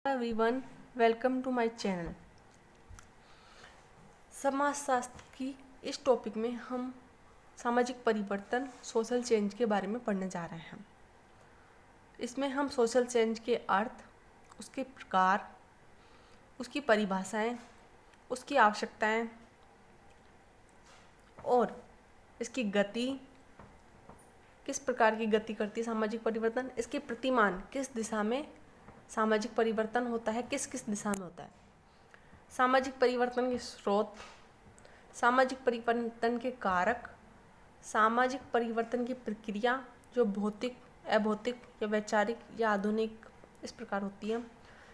Everyone, welcome to my channel. समाजशास्त्र की इस टॉपिक में हम सामाजिक परिवर्तन सोशल चेंज के बारे में पढ़ने जा रहे हैं। इसमें हम सोशल चेंज के अर्थ, उसके प्रकार, उसकी परिभाषाएं, उसकी आवश्यकताएं और इसकी गति, किस प्रकार की गति करती है सामाजिक परिवर्तन, इसके प्रतिमान, किस दिशा में सामाजिक परिवर्तन होता है, किस किस दिशा में होता है, सामाजिक परिवर्तन के स्रोत, सामाजिक परिवर्तन के कारक, सामाजिक परिवर्तन की प्रक्रिया जो भौतिक, अभौतिक या वैचारिक या आधुनिक इस प्रकार होती है,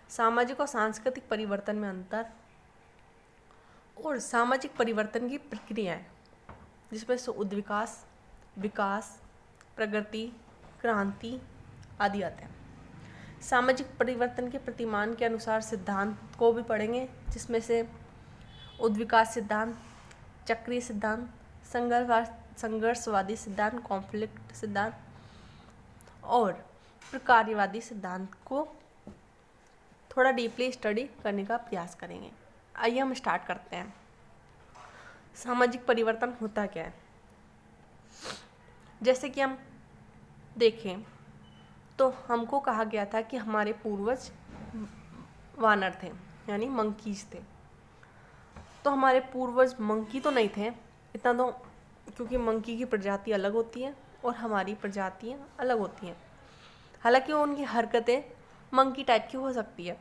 सामाजिक और सांस्कृतिक परिवर्तन में अंतर और सामाजिक परिवर्तन की प्रक्रियाएं जिसमें से उद्विकास, विकास, प्रगति, क्रांति आदि आते हैं। सामाजिक परिवर्तन के प्रतिमान के अनुसार सिद्धांत को भी पढ़ेंगे, जिसमें से उद्विकास सिद्धांत, चक्रीय सिद्धांत, संघर्षवादी सिद्धांत, कॉन्फ्लिक्ट सिद्धांत और प्रकार्यवादी सिद्धांत को थोड़ा डीपली स्टडी करने का प्रयास करेंगे। आइए हम स्टार्ट करते हैं। सामाजिक परिवर्तन होता क्या है? जैसे कि हम देखें तो हमको कहा गया था कि हमारे पूर्वज वानर थे, यानी मंकीज थे। तो हमारे पूर्वज मंकी तो नहीं थे इतना तो, क्योंकि मंकी की प्रजाति अलग होती है और हमारी प्रजातियाँ अलग होती हैं। हालांकि उनकी हरकतें मंकी टाइप की हो सकती है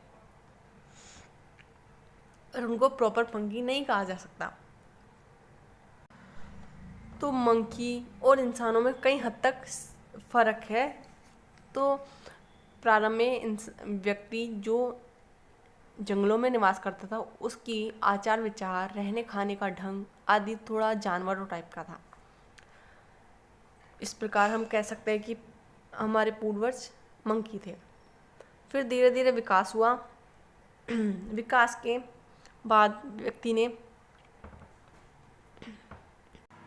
और उनको प्रॉपर मंकी नहीं कहा जा सकता। तो मंकी और इंसानों में कई हद तक फ़र्क है। तो प्रारंभ में व्यक्ति जो जंगलों में निवास करता था उसकी आचार विचार, रहने खाने का ढंग आदि थोड़ा जानवरों टाइप का था। इस प्रकार हम कह सकते हैं कि हमारे पूर्वज मंकी थे। फिर धीरे धीरे विकास हुआ। विकास के बाद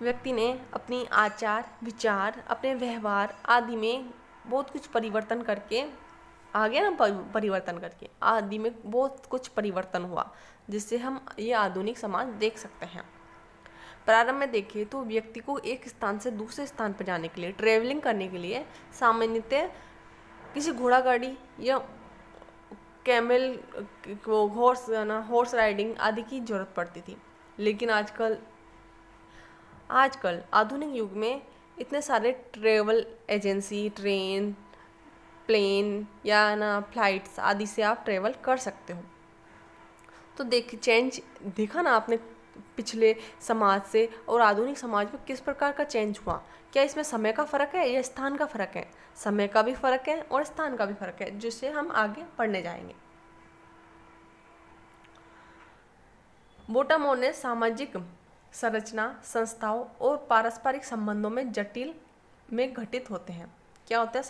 व्यक्ति ने अपनी आचार विचार, अपने व्यवहार आदि में बहुत कुछ परिवर्तन करके आ गया ना, परिवर्तन करके आदि में बहुत कुछ परिवर्तन हुआ, जिससे हम ये आधुनिक समाज देख सकते हैं। प्रारंभ में देखें तो व्यक्ति को एक स्थान से दूसरे स्थान पर जाने के लिए, ट्रेवलिंग करने के लिए सामान्यतः किसी घोड़ा गाड़ी या कैमल, हॉर्स राइडिंग आदि की जरूरत पड़ती थी। लेकिन आजकल आधुनिक युग में इतने सारे ट्रेवल एजेंसी, ट्रेन, प्लेन या फ्लाइट्स आदि से आप ट्रेवल कर सकते हो। तो चेंज देखा ना आपने पिछले समाज से और आधुनिक समाज में किस प्रकार का चेंज हुआ। क्या इसमें समय का फ़र्क है या स्थान का फ़र्क है? समय का भी फ़र्क है और स्थान का भी फ़र्क है, जिससे हम आगे पढ़ने जाएंगे। बोटामो ने सामाजिक संरचना, संस्थाओं और पारस्परिक संबंधों में जटिल में घटित होते हैं। क्या होता है?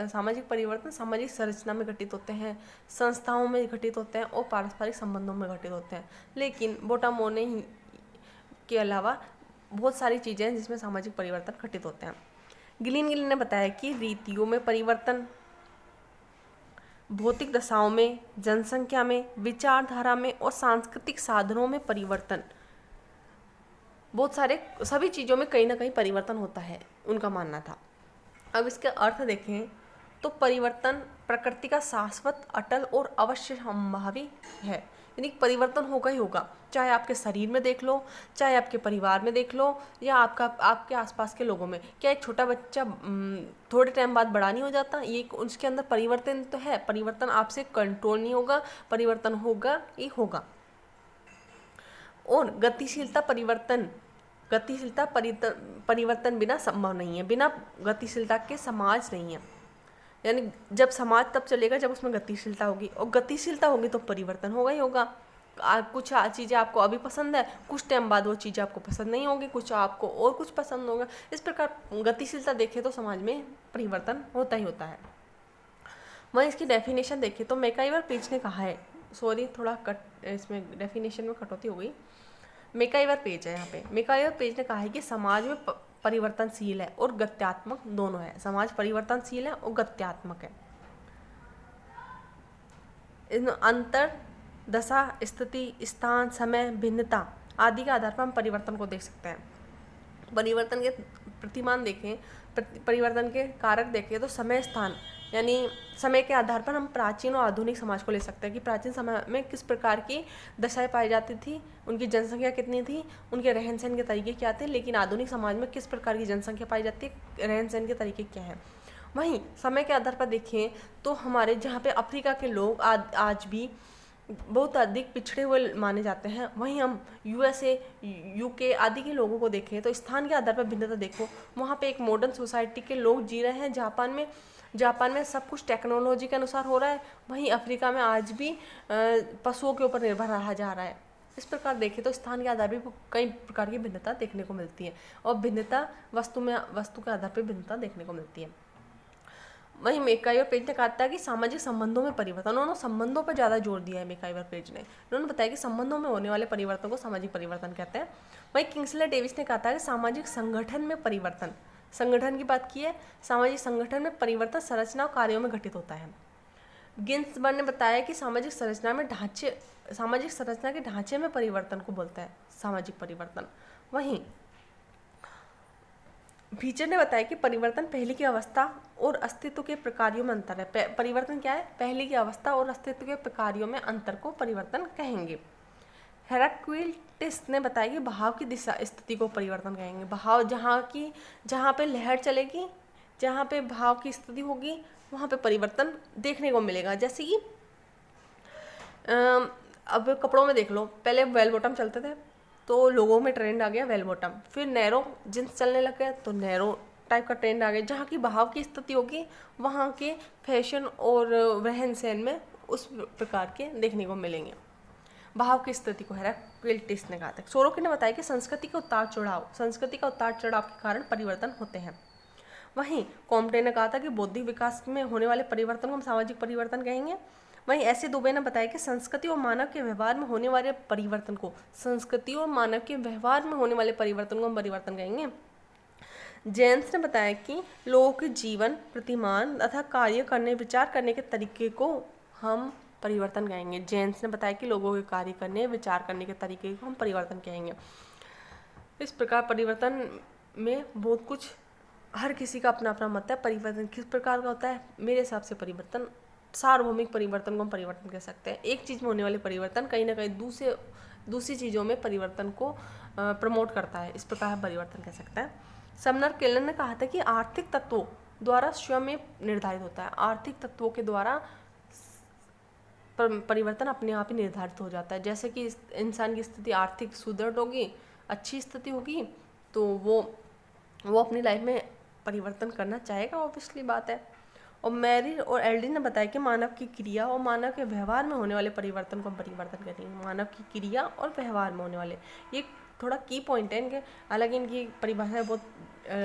सामाजिक परिवर्तन सामाजिक संरचना में घटित होते हैं, संस्थाओं में घटित होते हैं और पारस्परिक संबंधों में घटित होते हैं। लेकिन बोटामोने के अलावा बहुत सारी चीज़ें हैं जिसमें सामाजिक परिवर्तन घटित होते हैं। गिलिन ने बताया कि रीतियों में परिवर्तन, भौतिक दशाओं में, जनसंख्या में, विचारधारा में और सांस्कृतिक साधनों में परिवर्तन, बहुत सारे सभी चीज़ों में कहीं ना कहीं परिवर्तन होता है, उनका मानना था। अब इसके अर्थ देखें तो परिवर्तन प्रकृति का शाश्वत, अटल और अवश्य संभावी है। यानी परिवर्तन होगा ही होगा, चाहे आपके शरीर में देख लो, चाहे आपके परिवार में देख लो या आपके आसपास के लोगों में। क्या एक छोटा बच्चा थोड़े टाइम बाद बड़ा नहीं हो जाता? ये उसके अंदर परिवर्तन तो है। परिवर्तन आपसे कंट्रोल नहीं होगा, परिवर्तन होगा ही होगा। और परिवर्तन बिना संभव नहीं है। बिना गतिशीलता के समाज नहीं है। यानी जब समाज तब चलेगा जब उसमें गतिशीलता होगी, और गतिशीलता होगी तो परिवर्तन होगा ही होगा। कुछ चीज़ें आपको अभी पसंद है, कुछ टाइम बाद वो चीज़ें आपको पसंद नहीं होगी, कुछ आपको और कुछ पसंद होगा। इस प्रकार गतिशीलता देखें तो समाज में परिवर्तन होता ही होता है। वहीं इसकी डेफिनेशन देखें तो मैकाइवर पेज ने कहा है, सॉरी थोड़ा कट, इसमें डेफिनेशन में कटौती हो गई। मैकाइवर पेज है यहाँ पे। मैकाइवर पेज ने कहा है कि समाज में परिवर्तनशील है और गत्यात्मक दोनों है। समाज परिवर्तनशील है और गत्यात्मक है। इन अंतर, दशा, स्थिति, स्थान, समय, भिन्नता आदि के आधार पर हम परिवर्तन को देख सकते हैं। परिवर्तन के प्रतिमान देखें, परिवर्तन के कारक देखें तो समय, स्थान यानी समय के आधार पर हम प्राचीन और आधुनिक समाज को ले सकते हैं कि प्राचीन समय में किस प्रकार की दशाएं पाई जाती थी, उनकी जनसंख्या कितनी थी, उनके रहन सहन के तरीके क्या थे, लेकिन आधुनिक समाज में किस प्रकार की जनसंख्या पाई जाती है, रहन सहन के तरीके क्या हैं। वहीं समय के आधार पर देखें तो हमारे जहाँ पे अफ्रीका के लोग आज भी बहुत अधिक पिछड़े हुए माने जाते हैं, वहीं हम USA, UK आदि के लोगों को देखें तो स्थान के आधार पर भिन्नता देखो, वहाँ पे एक मॉडर्न सोसाइटी के लोग जी रहे हैं। जापान में सब कुछ टेक्नोलॉजी के अनुसार हो रहा है, वहीं अफ्रीका में आज भी पशुओं के ऊपर निर्भर रहा जा रहा है। इस प्रकार देखें तो स्थान के आधार पर कई प्रकार की भिन्नता देखने को मिलती है और भिन्नता वस्तु के आधार पर भिन्नता देखने को मिलती है। वहीं मेकाइवर पेज ने कहा था कि सामाजिक संबंधों में परिवर्तन, उन्होंने संबंधों पर ज़्यादा जोर दिया है मेकाइवर पेज ने। उन्होंने बताया कि संबंधों में होने वाले परिवर्तन को सामाजिक परिवर्तन कहते हैं। वहीं किंग्सले डेविस ने कहा था कि सामाजिक संगठन में परिवर्तन, संगठन की बात की है, सामाजिक संगठन में परिवर्तन संरचना और कार्यों में घटित होता है। गिन्सबर्ग ने बताया कि सामाजिक संरचना के ढांचे में परिवर्तन को बोलता है सामाजिक परिवर्तन। वहीं फीचर ने बताया कि परिवर्तन पहले की अवस्था और अस्तित्व के प्रकारों में अंतर है। परिवर्तन क्या है? पहले की अवस्था और अस्तित्व के प्रकारों में अंतर को परिवर्तन कहेंगे। हेराक्लिटस ने बताया कि बहाव की दिशा स्थिति को परिवर्तन कहेंगे। बहाव जहाँ पे लहर चलेगी, जहाँ पे बहाव की स्थिति होगी, वहाँ पे परिवर्तन देखने को मिलेगा। जैसे कि अब कपड़ों में देख लो, पहले बेल बॉटम चलते थे तो लोगों में ट्रेंड आ गया बेल बॉटम, फिर नैरो जींस चलने लग गए तो नैरो टाइप का ट्रेंड आ गया। जहाँ की बहाव की स्थिति होगी वहाँ के फैशन और रहन सहन में उस प्रकार के देखने को मिलेंगे। बहाव की स्थिति को हेराक्लिटस ने कहा था। सोरोकी ने बताया कि संस्कृति का उतार चढ़ाव के कारण परिवर्तन होते हैं। वहीं कॉम्टे ने कहा था कि बौद्धिक विकास में होने वाले परिवर्तन को हम सामाजिक परिवर्तन कहेंगे। वहीं ऐसे दुबे ने बताया कि संस्कृति और मानव के व्यवहार में होने वाले परिवर्तन को हम परिवर्तन कहेंगे। जेम्स ने बताया कि लोगों के जीवन, प्रतिमान तथा कार्य करने, विचार करने के तरीके को हम परिवर्तन कहेंगे। जेम्स ने बताया कि लोगों के कार्य करने, विचार करने के तरीके को हम परिवर्तन कहेंगे। इस प्रकार परिवर्तन में बहुत कुछ, हर किसी का अपना अपना मत है। परिवर्तन किस प्रकार का होता है? मेरे हिसाब से परिवर्तन, सार्वभौमिक परिवर्तन को हम परिवर्तन कह सकते हैं। एक चीज़ में होने वाले परिवर्तन कहीं ना कहीं दूसरी चीज़ों में परिवर्तन को प्रमोट करता है, इस प्रकार हम परिवर्तन कह सकते हैं। समनर केलन ने कहा था कि आर्थिक तत्वों द्वारा स्वयं में निर्धारित होता है। आर्थिक तत्वों के द्वारा परिवर्तन अपने आप ही निर्धारित हो जाता है। जैसे कि इंसान की स्थिति आर्थिक सुदृढ़ होगी, अच्छी स्थिति होगी, तो वो अपनी लाइफ में परिवर्तन करना चाहेगा, ऑब्वियसली बात है। और मैरी और एल्डी ने बताया कि मानव की क्रिया और मानव के व्यवहार में होने वाले परिवर्तन को हम परिवर्तन करेंगे। मानव की क्रिया और व्यवहार में होने वाले, ये थोड़ा की पॉइंट है इनके। हालांकि इनकी परिभाषा बहुत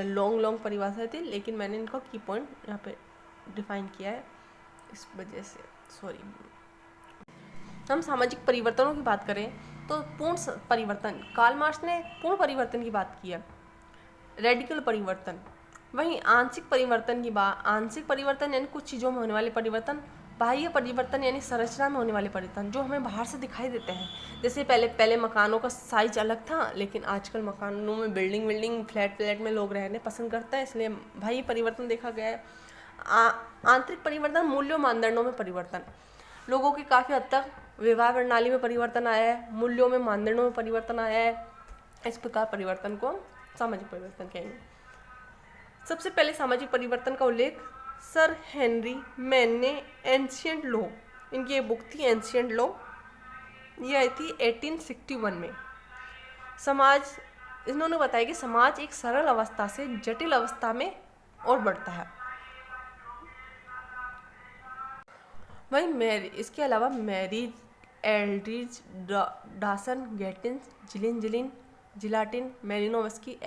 लॉन्ग परिभाषा थी, लेकिन मैंने इनको की पॉइंट यहाँ पे डिफाइन किया है, इस वजह से सॉरी। हम सामाजिक परिवर्तनों की बात करें तो पूर्ण परिवर्तन, कार्ल मार्क्स ने पूर्ण परिवर्तन की बात की है, रेडिकल परिवर्तन। वहीं आंशिक परिवर्तन यानी कुछ चीज़ों में होने वाले परिवर्तन। बाह्य परिवर्तन यानी संरचना में होने वाले परिवर्तन जो हमें बाहर से दिखाई देते हैं। जैसे पहले मकानों का साइज अलग था, लेकिन आजकल मकानों में बिल्डिंग फ्लैट में लोग रहने पसंद करते हैं, इसलिए बाह्य परिवर्तन देखा गया है। आंतरिक परिवर्तन, मूल्यों मानदंडों में परिवर्तन, लोगों की काफ़ी हद तक व्यवहार प्रणाली में परिवर्तन आया है, मूल्यों में मानदंडों में परिवर्तन आया है। इस प्रकार परिवर्तन को सामाजिक परिवर्तन कहेंगे। सबसे पहले सामाजिक परिवर्तन का उल्लेख सर हेनरी मैन ने एंशिएंट लॉ, इनकी एक बुक थी एंशिएंट लॉ, ये आई थी 1861 में। इन्होंने बताया कि समाज एक सरल अवस्था से जटिल अवस्था में और बढ़ता है। वहीं इसके अलावा मैरी, एल्ड्रिज, डॉसन, गेटिंस, जिलाटिन, मेलोनोवस्की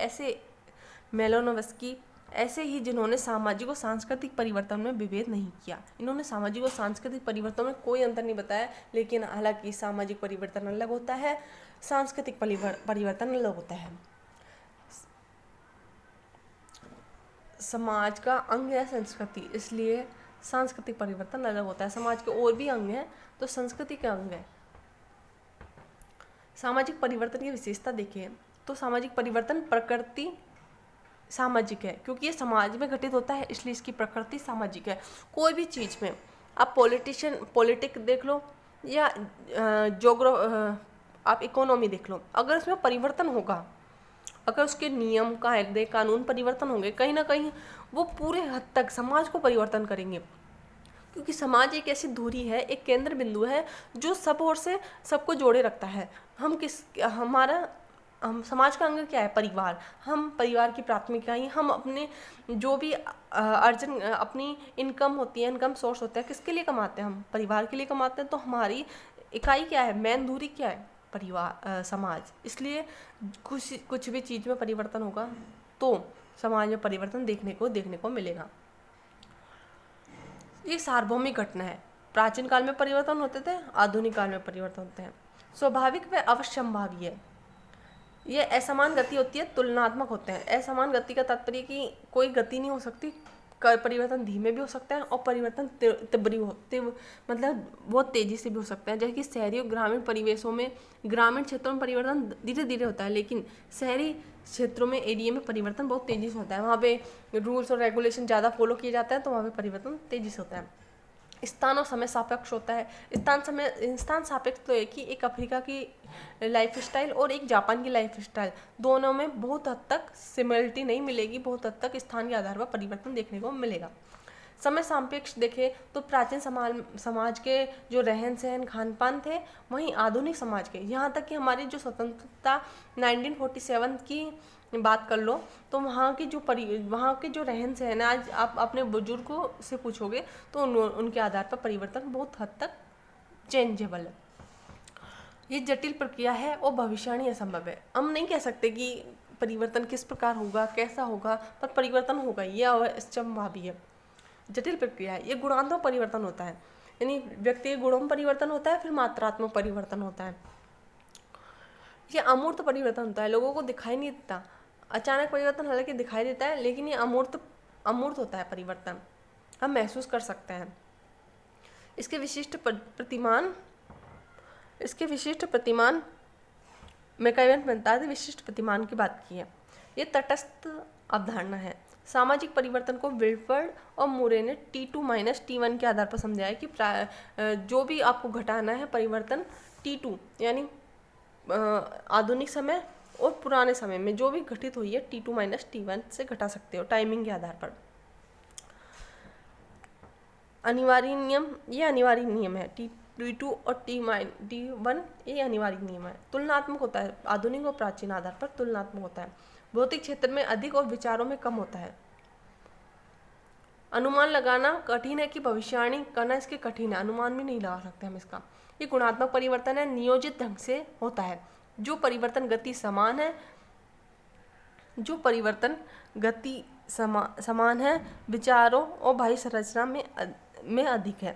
ऐसे ही जिन्होंने सामाजिक और सांस्कृतिक परिवर्तन में विभेद नहीं किया। इन्होंने सामाजिक और सांस्कृतिक परिवर्तन में कोई अंतर नहीं बताया, लेकिन हालांकि सामाजिक परिवर्तन अलग होता है, सांस्कृतिक परिवर्तन अलग होता है। समाज का अंग है संस्कृति, इसलिए सांस्कृतिक परिवर्तन अलग होता है। समाज के और भी अंग हैं तो संस्कृति के अंग है। सामाजिक परिवर्तन की विशेषता देखें तो सामाजिक परिवर्तन प्रकृति सामाजिक है, क्योंकि ये समाज में घटित होता है इसलिए इसकी प्रकृति सामाजिक है। कोई भी चीज़ में आप पॉलिटिक देख लो या आप इकोनॉमी देख लो, अगर उसमें परिवर्तन होगा, अगर उसके नियम कायदे कानून परिवर्तन होंगे, कहीं ना कहीं वो पूरे हद तक समाज को परिवर्तन करेंगे, क्योंकि समाज एक ऐसी धुरी है, एक केंद्र बिंदु है जो सब ओर से सबको जोड़े रखता है। हम समाज का अंग क्या है? परिवार। हम परिवार की प्राथमिकताएं, हम अपने जो भी अपनी इनकम होती है, इनकम सोर्स होता है, किसके लिए कमाते हैं? हम परिवार के लिए कमाते हैं। तो हमारी इकाई क्या है? मेन धुरी क्या है? परिवार, समाज। इसलिए कुछ भी चीज़ में परिवर्तन होगा तो समाज में परिवर्तन देखने को मिलेगा। ये सार्वभौमिक घटना है। प्राचीन काल में परिवर्तन होते थे, आधुनिक काल में परिवर्तन होते हैं। स्वाभाविक व अवश्यंभावी है। ये असमान गति होती है, तुलनात्मक होते हैं। असमान गति का तात्पर्य कि कोई गति नहीं हो सकती, परिवर्तन धीमे भी हो सकते हैं और परिवर्तन मतलब बहुत तेज़ी से भी हो सकते हैं। जैसे कि शहरी और ग्रामीण परिवेशों में, ग्रामीण क्षेत्रों में परिवर्तन धीरे धीरे होता है, लेकिन शहरी क्षेत्रों में, एरिया में परिवर्तन बहुत तेज़ी से होता है। वहाँ पे रूल्स और रेगुलेशन ज़्यादा फॉलो किए जाते हैं तो वहाँ पे परिवर्तन तेज़ी से होता है। स्थान और समय सापेक्ष होता है। स्थान सापेक्ष तो एक ही, एक अफ्रीका की लाइफस्टाइल और एक जापान की लाइफस्टाइल, दोनों में बहुत हद तक सिमिलरिटी नहीं मिलेगी, बहुत हद तक स्थान के आधार पर परिवर्तन देखने को मिलेगा। समय सापेक्ष देखें तो प्राचीन समाज के जो रहन सहन खान पान थे, वहीं आधुनिक समाज के, यहाँ तक कि हमारी जो स्वतंत्रता 1947 की बात कर लो तो वहाँ के जो रहन सहन है, आज आप अपने बुजुर्गों से पूछोगे तो उनके आधार पर परिवर्तन बहुत हद तक चेंजेबल है। ये जटिल प्रक्रिया है और भविष्यवाणी असंभव है। हम नहीं कह सकते कि परिवर्तन किस प्रकार होगा, कैसा होगा, पर परिवर्तन होगा, ये अवश्यंभावी है। जटिल प्रक्रिया है। ये गुणात्मक परिवर्तन होता है, यानी व्यक्ति के गुणों में परिवर्तन होता है, फिर मात्रात्मक परिवर्तन होता है। ये अमूर्त परिवर्तन होता है, लोगों को दिखाई नहीं देता। अचानक परिवर्तन हालांकि दिखाई देता है, लेकिन ये अमूर्त होता है परिवर्तन, हम महसूस कर सकते हैं। इसके विशिष्ट प्रतिमान मैकाइवन बनता है, विशिष्ट प्रतिमान की बात की है। ये तटस्थ अवधारणा है। सामाजिक परिवर्तन को विल्फर्ड और मुरे ने T2 - T1 के आधार पर समझाया कि जो भी आपको घटाना है परिवर्तन, T2 यानी आधुनिक समय और पुराने समय में जो भी घटित हुई है T2 - T1 से घटा सकते हो टाइमिंग के आधार पर। अनिवार्य नियम है। T2 और T1 ये अनिवार्य नियम है। तुलनात्मक होता है, आधुनिक और प्राचीन आधार पर तुलनात्मक होता है। भौतिक क्षेत्र में अधिक और विचारों में कम होता है। अनुमान लगाना कठिन है कि भविष्यवाणी करना इसके कठिन है, अनुमान भी नहीं लगा सकते हम इसका। ये गुणात्मक परिवर्तन है, नियोजित ढंग से होता है। जो परिवर्तन गति समान है, विचारों और बाह्य संरचना में अधिक है।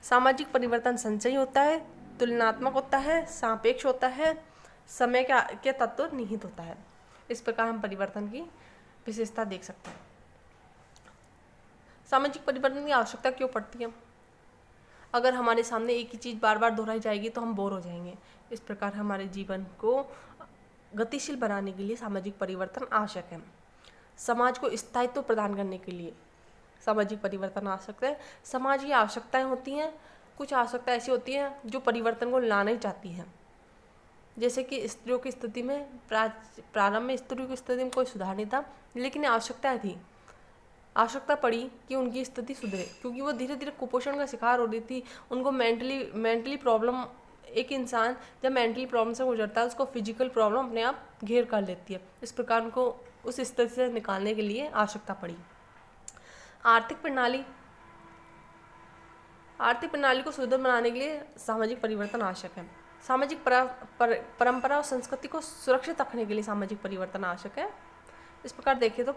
सामाजिक परिवर्तन संचयी होता है, तुलनात्मक होता है, सापेक्ष होता है, समय के तत्व निहित होता है। इस प्रकार हम परिवर्तन की विशेषता देख सकते हैं। सामाजिक परिवर्तन की आवश्यकता क्यों पड़ती है? अगर हमारे सामने एक ही चीज़ बार बार दोहराई जाएगी तो हम बोर हो जाएंगे। इस प्रकार हमारे जीवन को गतिशील बनाने के लिए सामाजिक परिवर्तन आवश्यक है। समाज को स्थायित्व प्रदान करने के लिए सामाजिक परिवर्तन आवश्यक है। समाज की आवश्यकताएं होती हैं, कुछ आवश्यकताएं ऐसी होती हैं जो परिवर्तन को लाना ही चाहती हैं। जैसे कि स्त्रियों की स्थिति में प्रारंभ में स्त्रियों की स्थिति में कोई सुधार नहीं था, लेकिन आवश्यकता पड़ी कि उनकी स्थिति सुधरे, क्योंकि वो धीरे धीरे कुपोषण का शिकार हो रही थी। उनको मेंटली प्रॉब्लम, एक इंसान जब मेंटली प्रॉब्लम से गुजरता है उसको फिजिकल प्रॉब्लम अपने आप घेर कर लेती है। इस प्रकार उनको उस स्थिति से निकालने के लिए आवश्यकता पड़ी। आर्थिक प्रणाली को सुदृढ़ बनाने के लिए सामाजिक परिवर्तन आवश्यक है। सामाजिक परंपरा और संस्कृति को सुरक्षित रखने के लिए सामाजिक परिवर्तन आवश्यक है। इस प्रकार देखें तो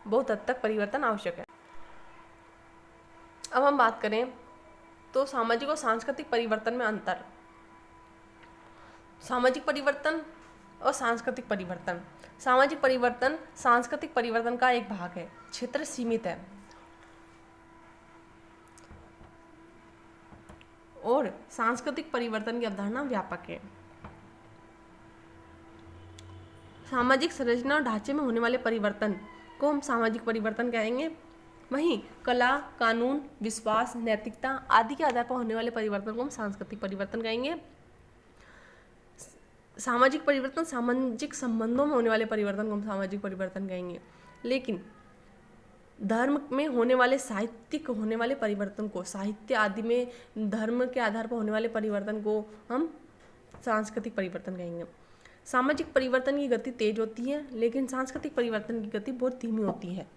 बहुत हद तक परिवर्तन आवश्यक है। अब हम बात करें तो सामाजिक और सांस्कृतिक परिवर्तन में अंतर। सामाजिक परिवर्तन और सांस्कृतिक परिवर्तन। सामाजिक परिवर्तन सांस्कृतिक परिवर्तन का एक भाग है। क्षेत्र सीमित है। और सांस्कृतिक परिवर्तन की अवधारणा व्यापक है। सामाजिक संरचना और ढांचे में होने वाले परिवर्तन को हम सामाजिक परिवर्तन कहेंगे। वहीं कला, कानून, विश्वास, नैतिकता आदि के आधार पर होने वाले परिवर्तन को हम सांस्कृतिक परिवर्तन कहेंगे। सामाजिक परिवर्तन, सामाजिक संबंधों में होने वाले परिवर्तन को हम सामाजिक परिवर्तन कहेंगे। लेकिन धर्म में होने वाले, साहित्यिक होने वाले परिवर्तन को, साहित्य आदि में धर्म के आधार पर होने वाले परिवर्तन को हम सांस्कृतिक परिवर्तन कहेंगे। सामाजिक परिवर्तन की गति तेज होती है, लेकिन सांस्कृतिक परिवर्तन की गति बहुत धीमी होती है।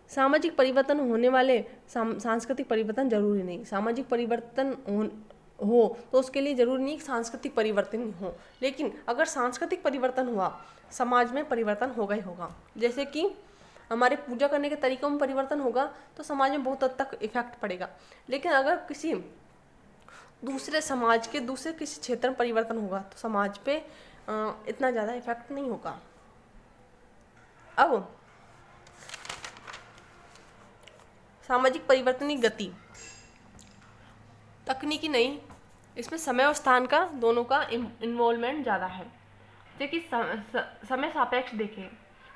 सामाजिक परिवर्तन होने वाले सांस्कृतिक परिवर्तन जरूरी नहीं। सामाजिक परिवर्तन हो तो उसके लिए जरूरी नहीं सांस्कृतिक परिवर्तन हो, लेकिन अगर सांस्कृतिक परिवर्तन हुआ, समाज में परिवर्तन होगा ही होगा। जैसे कि हमारे पूजा करने के तरीकों में परिवर्तन होगा तो समाज में बहुत हद तक इफेक्ट पड़ेगा। लेकिन अगर किसी दूसरे समाज के दूसरे किसी क्षेत्र में परिवर्तन होगा तो समाज पे इतना ज़्यादा इफेक्ट नहीं होगा। अब सामाजिक परिवर्तन की गति तकनीकी नहीं, इसमें समय और स्थान का दोनों का इन्वॉल्वमेंट ज़्यादा है। जैसे कि समय सापेक्ष देखें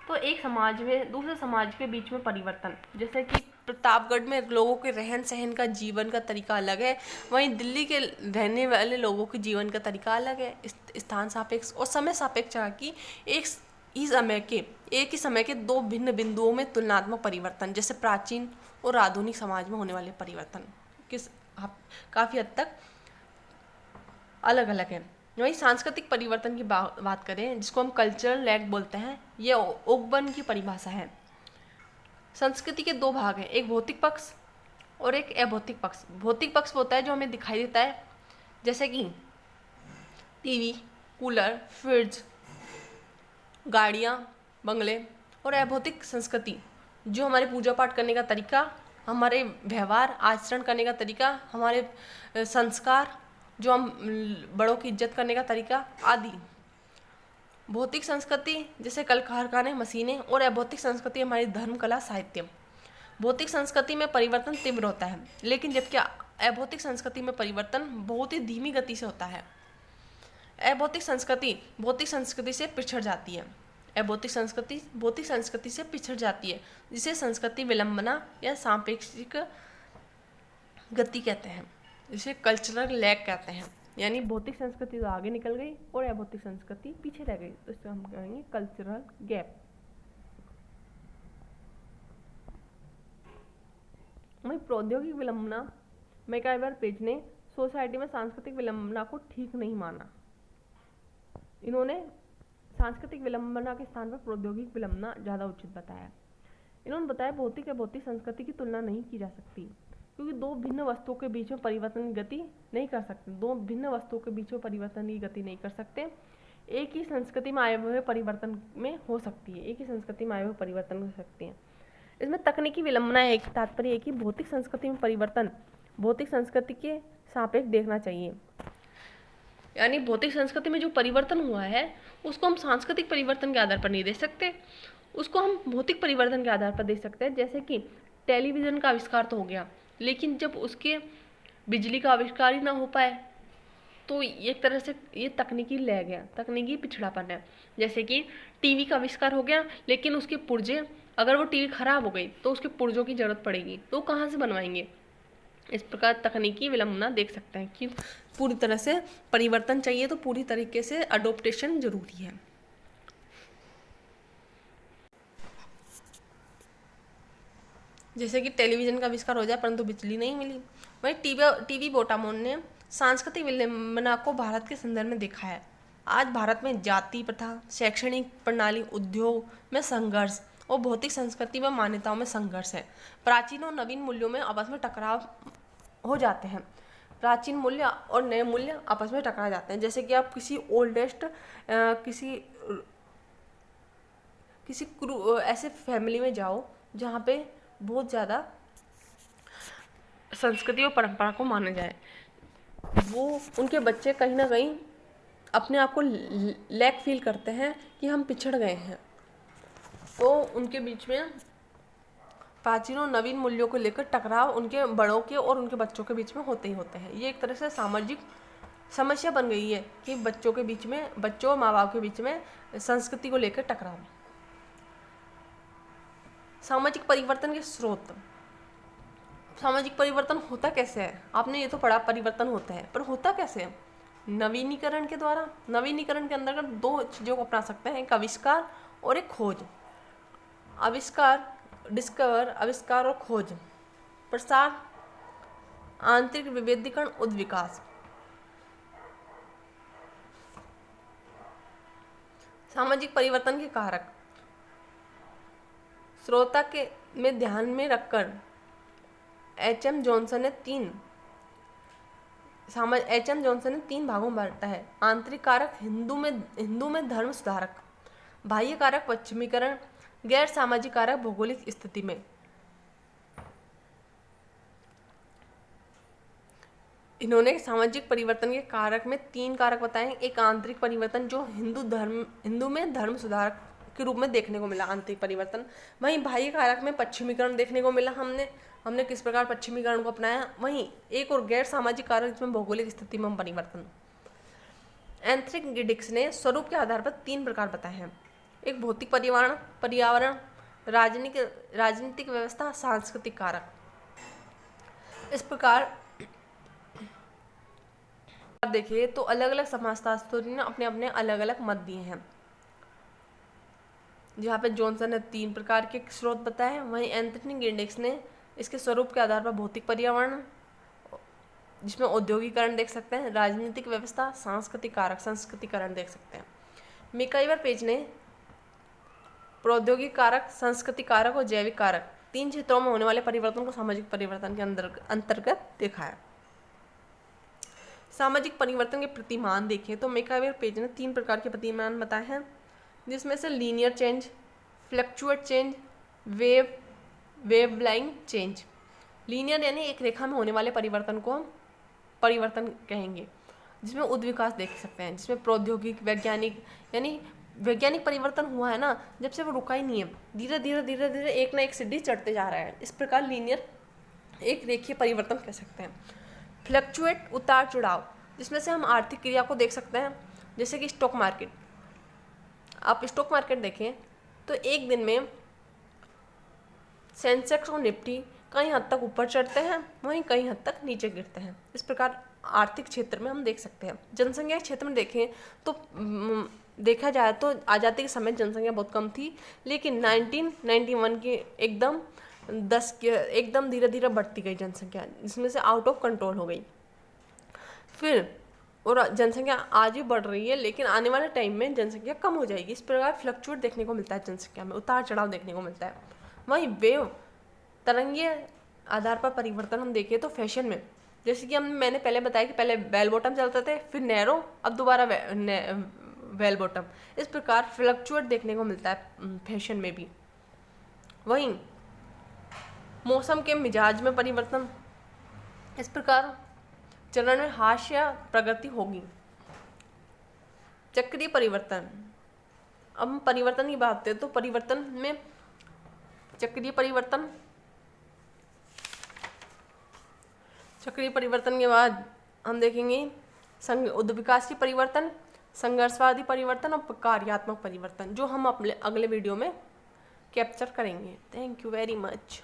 तो एक समाज में दूसरे समाज के बीच में परिवर्तन, जैसे कि प्रतापगढ़ में लोगों के रहन सहन का, जीवन का तरीका अलग है, वहीं दिल्ली के रहने वाले लोगों के जीवन का तरीका अलग है। स्थान सापेक्ष और समय सापेक्ष की एक ही समय के दो भिन्न बिंदुओं में तुलनात्मक परिवर्तन, जैसे प्राचीन और आधुनिक समाज में होने वाले परिवर्तन काफ़ी हद तक अलग अलग है। वहीं सांस्कृतिक परिवर्तन की बात करें, जिसको हम कल्चरल लैग बोलते हैं, यह ओकबर्न की परिभाषा है। संस्कृति के दो भाग हैं, एक भौतिक पक्ष और एक अभौतिक पक्ष। भौतिक पक्ष होता है जो हमें दिखाई देता है, जैसे कि टीवी, कूलर, फ्रिज, गाड़ियाँ, बंगले। और अभौतिक संस्कृति जो हमारे पूजा पाठ करने का तरीका, हमारे व्यवहार आचरण करने का तरीका, हमारे संस्कार, जो हम बड़ों की इज्जत करने का तरीका आदि। भौतिक संस्कृति जैसे कल कारखाने, मशीनें। और अभौतिक संस्कृति हमारी धर्म, कला, साहित्य। भौतिक संस्कृति में परिवर्तन तीव्र होता है, लेकिन जबकि अभौतिक संस्कृति में परिवर्तन बहुत ही धीमी गति से होता है। अभौतिक संस्कृति भौतिक संस्कृति से पिछड़ जाती है। अभौतिक संस्कृति भौतिक संस्कृति से पिछड़ जाती है, जिसे संस्कृति विलंबना या सापेक्षिक गति कहते हैं, जिसे कल्चरल लैग कहते हैं। यानी भौतिक संस्कृति तो आगे निकल गई और अभौतिक संस्कृति पीछे रह गई, तो इसको हम कहेंगे कल्चरल गैप। वहीं प्रौद्योगिक विलंबना, मैकाइवर पेज ने सोसाइटी में सांस्कृतिक विलंबना को ठीक नहीं माना। इन्होंने सांस्कृतिक विलंबना के स्थान पर प्रौद्योगिक विलंबना ज़्यादा उचित बताया। इन्होंने बताया भौतिक या भौतिक संस्कृति की तुलना नहीं की जा सकती, क्योंकि दो भिन्न वस्तुओं के बीच में परिवर्तन की गति नहीं कर सकते। दो भिन्न वस्तुओं के बीच में परिवर्तन की गति नहीं कर सकते। एक ही संस्कृति में आए हुए परिवर्तन में हो सकती है, एक ही संस्कृति में आए हुए परिवर्तन हो सकती है। इसमें तकनीकी विलंबना एक तात्पर्य है कि भौतिक संस्कृति में परिवर्तन भौतिक संस्कृति के सापेक्ष देखना चाहिए। यानी भौतिक संस्कृति में जो परिवर्तन हुआ है उसको हम सांस्कृतिक परिवर्तन के आधार पर नहीं देख सकते, उसको हम भौतिक परिवर्तन के आधार पर देख सकते हैं। जैसे कि टेलीविज़न का आविष्कार तो हो गया, लेकिन जब उसके बिजली का आविष्कार ही ना हो पाए तो एक तरह से ये तकनीकी ले गया, तकनीकी पिछड़ापन है। जैसे कि टीवी का आविष्कार हो गया, लेकिन उसके पुर्जे, अगर वो टीवी खराब हो गई तो उसके पुर्जों की ज़रूरत पड़ेगी, तो कहाँ से बनवाएंगे। इस प्रकार तकनीकी विलंबना देख सकते हैं कि पूरी तरह से परिवर्तन चाहिए तो पूरी तरीके से अडोप्टेशन जरूरी है। जैसे कि टेलीविज़न का आविष्कार हो जाए परंतु बिजली नहीं मिली। वहीं टीवी बोटामोन ने सांस्कृतिक विलंबना को भारत के संदर्भ में देखा है। आज भारत में जाति प्रथा, शैक्षणिक प्रणाली, उद्योग में संघर्ष और भौतिक संस्कृति में मान्यताओं में संघर्ष है। प्राचीन और नवीन मूल्यों में आपस में टकराव हो जाते हैं। प्राचीन मूल्य और नए मूल्य आपस में टकरा जाते हैं। जैसे कि आप किसी ओल्डेस्ट किसी ऐसे फैमिली में जाओ जहाँ पे बहुत ज़्यादा संस्कृति और परंपरा को माना जाए, वो उनके बच्चे कहीं ना कहीं अपने आप को लैक फील करते हैं कि हम पिछड़ गए हैं, तो उनके बीच में प्राचीनों नवीन मूल्यों को लेकर टकराव उनके बड़ों के और उनके बच्चों के बीच में होते ही होते हैं। ये एक तरह से सामाजिक समस्या बन गई है कि बच्चों के बीच में, बच्चों और माँ बाप के बीच में संस्कृति को लेकर टकराव। सामाजिक परिवर्तन के स्रोत। सामाजिक परिवर्तन होता कैसे है? आपने ये तो पढ़ा परिवर्तन होता है, पर होता कैसे है? नवीनीकरण के द्वारा। नवीनीकरण के अंतर्गत दो चीज़ों को अपना सकते हैं, एक आविष्कार और एक खोज। आविष्कार, डिस्कवर, आविष्कार और खोज। प्रसार, आंतरिक विभेदीकरण, उद्विकास। सामाजिक परिवर्तन के कारक। श्रोता के में ध्यान में रखकर एच.एम. जॉनसन ने तीन भागों में बांटा है। आंतरिक कारक, हिंदू में धर्म सुधारक। बाह्य कारक, पश्चिमीकरण। गैर सामाजिक कारक, भौगोलिक स्थिति में। इन्होंने सामाजिक परिवर्तन के कारक में 3 कारक बताए। एक आंतरिक परिवर्तन जो हिंदू में धर्म सुधारक के रूप में देखने को मिला, आंतरिक परिवर्तन। वहीं बाह्य कारक में पश्चिमीकरण देखने को मिला, हमने किस प्रकार पश्चिमीकरण को अपनाया। वहीं एक और गैर सामाजिक कारक जिसमें भौगोलिक स्थिति में परिवर्तन। एंथ्रिक ने स्वरूप के आधार पर 3 प्रकार बताए हैं। एक भौतिक पर्यावरण, राजनीतिक व्यवस्था, सांस्कृतिक कारक। इस प्रकार देखिए तो अलग अलग समाजशास्त्रियों ने अपने अपने अलग अलग मत दिए हैं। जहाँ पे जॉनसन ने 3 प्रकार के स्रोत बताए हैं, वहीं एंथ्रिक ने इसके स्वरूप के आधार पर भौतिक पर्यावरण, जिसमें औद्योगिकरण देख सकते हैं, राजनीतिक व्यवस्था, सांस्कृतिक कारक, संस्कृतिकरण देख सकते हैं। मिकाइवर पेज ने प्रौद्योगिक कारक, सांस्कृतिक कारक और जैविक कारक 3 क्षेत्रों में होने वाले परिवर्तन को सामाजिक परिवर्तन के अंतर्गत देखा है। सामाजिक परिवर्तन के प्रतिमान देखें तो मिकाइवर पेज ने 3 प्रकार के प्रतिमान बताए हैं, जिसमें से linear change, fluctuate change, wave line change. Linear यानी एक रेखा में होने वाले परिवर्तन को हम परिवर्तन कहेंगे, जिसमें उद्विकास देख सकते हैं, जिसमें प्रौद्योगिक, वैज्ञानिक परिवर्तन हुआ है ना, जब से वो रुका ही नहीं है, धीरे धीरे एक ना एक सीढ़ी चढ़ते जा रहा है। इस प्रकार लीनियर एक रेखीय परिवर्तन कह सकते हैं। फ्लक्चुएट उतार चढ़ाव, जिसमें से हम आर्थिक क्रिया को देख सकते हैं, जैसे कि स्टॉक मार्केट। आप स्टॉक मार्केट देखें तो एक दिन में सेंसेक्स और निफ्टी कई हद तक ऊपर चढ़ते हैं, वहीं कई हद तक नीचे गिरते हैं। इस प्रकार आर्थिक क्षेत्र में हम देख सकते हैं। जनसंख्या के क्षेत्र में देखें तो देखा जाए तो आज़ादी के समय जनसंख्या बहुत कम थी, लेकिन 1991 के एकदम धीरे धीरे बढ़ती गई जनसंख्या, जिसमें से आउट ऑफ कंट्रोल हो गई। फिर और जनसंख्या आज भी बढ़ रही है, लेकिन आने वाले टाइम में जनसंख्या कम हो जाएगी। इस प्रकार फ्लक्चुएट देखने को मिलता है, जनसंख्या में उतार चढ़ाव देखने को मिलता है। वहीं वेव, तरंगीय आधार पर परिवर्तन हम देखें तो फैशन में, जैसे कि मैंने पहले बताया कि पहले बेल बॉटम चलते थे, फिर नैरो, अब दोबारा बेल बॉटम। इस प्रकार फ्लक्चुएट देखने को मिलता है फैशन में भी। वहीं मौसम के मिजाज में परिवर्तन, इस प्रकार चरण में हास्य या प्रगति होगी। चक्रीय परिवर्तन, अब हम परिवर्तन की बात करते हैं तो परिवर्तन में चक्रीय परिवर्तन के बाद हम देखेंगे उद्विकासी परिवर्तन, संघर्षवादी परिवर्तन और कार्यात्मक परिवर्तन, जो हम अपने अगले वीडियो में कैप्चर करेंगे। Thank you very much.